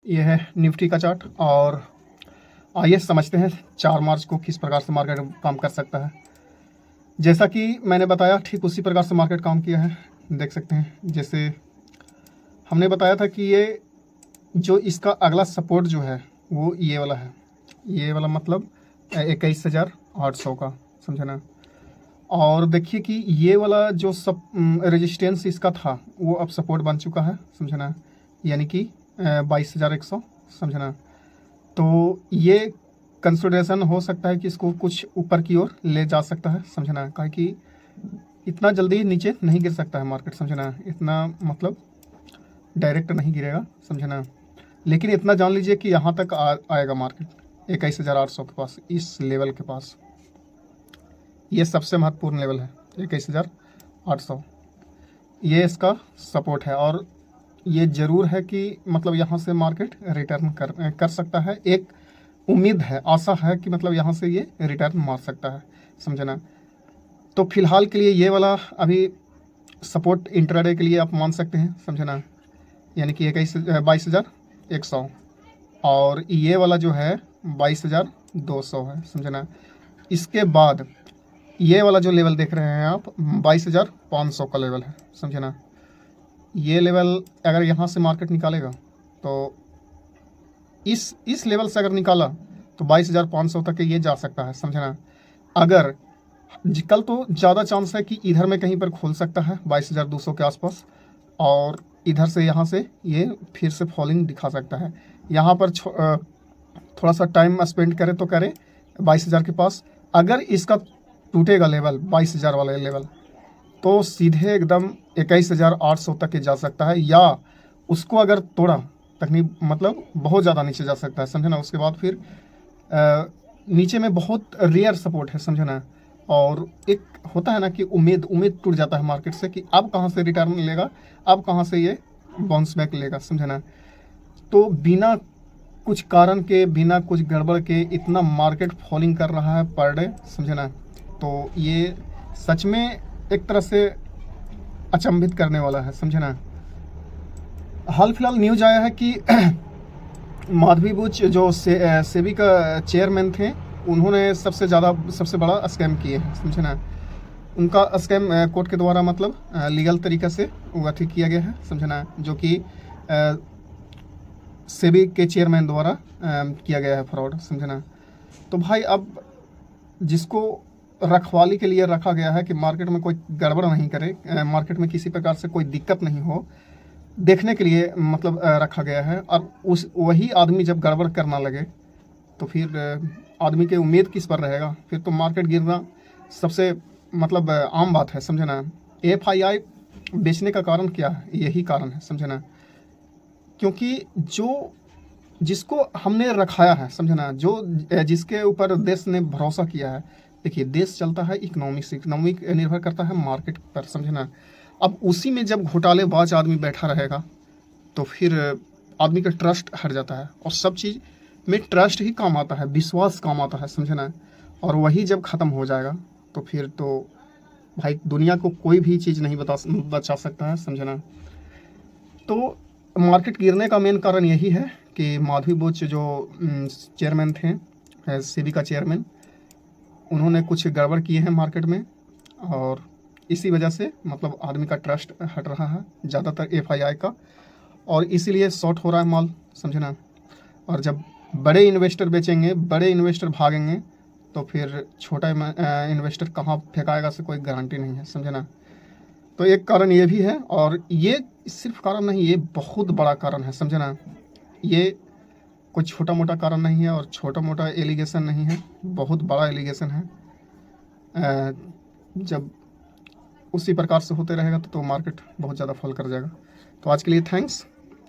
ये है निफ्टी का चार्ट और आइए समझते हैं 4 मार्च को किस प्रकार से मार्केट काम कर सकता है। जैसा कि मैंने बताया ठीक उसी प्रकार से मार्केट काम किया है। देख सकते हैं जैसे हमने बताया था कि ये जो इसका अगला सपोर्ट जो है वो ये वाला है। ये वाला मतलब 21,800 का, समझे ना। और देखिए कि ये वाला जो सब रेजिस्टेंस इसका था वो अब सपोर्ट बन चुका है, समझे ना, यानी कि 22,100, समझे ना। तो ये कंसिडरेशन हो सकता है कि इसको कुछ ऊपर की ओर ले जा सकता है, समझे ना, काहे कि इतना जल्दी नीचे नहीं गिर सकता है मार्केट, समझे ना। इतना मतलब डायरेक्ट नहीं गिरेगा, समझे ना। लेकिन इतना जान लीजिए कि यहाँ तक आएगा मार्केट 21,800 के पास, इस लेवल के पास। ये सबसे महत्वपूर्ण लेवल है 21,800, ये इसका सपोर्ट है। और ये ज़रूर है कि मतलब यहाँ से मार्केट रिटर्न कर सकता है। एक उम्मीद है, आशा है कि मतलब यहाँ से ये रिटर्न मार सकता है, समझे ना। तो फिलहाल के लिए ये वाला अभी सपोर्ट इंट्राडे के लिए आप मान सकते हैं, समझे ना, यानी कि 22,100। और ये वाला जो है 22,200 है, समझे ना। इसके बाद ये वाला जो लेवल देख रहे हैं आप 22,500 का लेवल है, समझे ना। ये लेवल अगर यहाँ से मार्केट निकालेगा तो इस लेवल से अगर निकाला तो 22,500 तक ये जा सकता है, समझे ना। अगर कल तो ज़्यादा चांस है कि इधर में कहीं पर खोल सकता है 22,200 के आसपास, और इधर से यहाँ से ये फिर से फॉलिंग दिखा सकता है। यहाँ पर थोड़ा सा टाइम स्पेंड करे तो करे 22,000 के पास। अगर इसका टूटेगा लेवल 22,000 वाला लेवल तो सीधे एकदम 21,800 तक जा सकता है, या उसको अगर तोड़ा तकनीक मतलब बहुत ज़्यादा नीचे जा सकता है, समझे ना। उसके बाद फिर नीचे में बहुत रेयर सपोर्ट है, समझे ना। और एक होता है ना कि उम्मीद टूट जाता है मार्केट से कि अब कहाँ से रिटर्न लेगा, अब कहाँ से ये बाउंस बैक लेगा, समझे ना। तो बिना कुछ कारण के, बिना कुछ गड़बड़ के इतना मार्केट फॉलिंग कर रहा है पर डे, समझे ना। तो ये सच में एक तरह से अचंभित करने वाला है, समझे ना। हाल फिलहाल न्यूज आया है कि माधवी बुच जो सेबी का चेयरमैन थे, उन्होंने सबसे बड़ा स्कैम किए हैं, समझे ना। उनका स्कैम कोर्ट के द्वारा मतलब लीगल तरीके से अथी किया गया है, समझे ना, जो कि सेबी के चेयरमैन द्वारा किया गया है फ्रॉड, समझे ना। तो भाई अब जिसको रखवाली के लिए रखा गया है कि मार्केट में कोई गड़बड़ नहीं करे, मार्केट में किसी प्रकार से कोई दिक्कत नहीं हो, देखने के लिए मतलब रखा गया है। और वही आदमी जब गड़बड़ करना लगे तो फिर आदमी के उम्मीद किस पर रहेगा। फिर तो मार्केट गिरना सबसे मतलब आम बात है, समझे ना। FII बेचने का कारण क्या है? यही कारण है, समझे ना। क्योंकि जिसको हमने रखाया है, समझे ना, जिसके ऊपर देश ने भरोसा किया है। देखिए देश चलता है इकोनॉमिक निर्भर करता है मार्केट पर, समझे ना। अब उसी में जब घोटालेबाज आदमी बैठा रहेगा तो फिर आदमी का ट्रस्ट हट जाता है। और सब चीज़ में ट्रस्ट ही काम आता है, विश्वास काम आता है, समझे ना। और वही जब ख़त्म हो जाएगा तो फिर तो भाई दुनिया को कोई भी चीज़ नहीं बचा सकता है, समझे ना। तो मार्केट गिरने का मेन कारण यही है कि माधवी बुच जो चेयरमैन थे, सेबी का चेयरमैन, उन्होंने कुछ गड़बड़ किए हैं मार्केट में, और इसी वजह से मतलब आदमी का ट्रस्ट हट रहा है ज़्यादातर FII का, और इसीलिए शॉर्ट हो रहा है माल, समझे ना। और जब बड़े इन्वेस्टर बेचेंगे, बड़े इन्वेस्टर भागेंगे, तो फिर छोटा इन्वेस्टर कहाँ फेंकाएगा से कोई गारंटी नहीं है, समझे ना। तो एक कारण ये भी है, और ये सिर्फ कारण नहीं, ये बहुत बड़ा कारण है, समझे ना। ये कोई छोटा मोटा कारण नहीं है और छोटा मोटा एलिगेशन नहीं है, बहुत बड़ा एलिगेशन है। जब उसी प्रकार से होते रहेगा तो मार्केट बहुत ज़्यादा फॉल कर जाएगा। तो आज के लिए थैंक्स।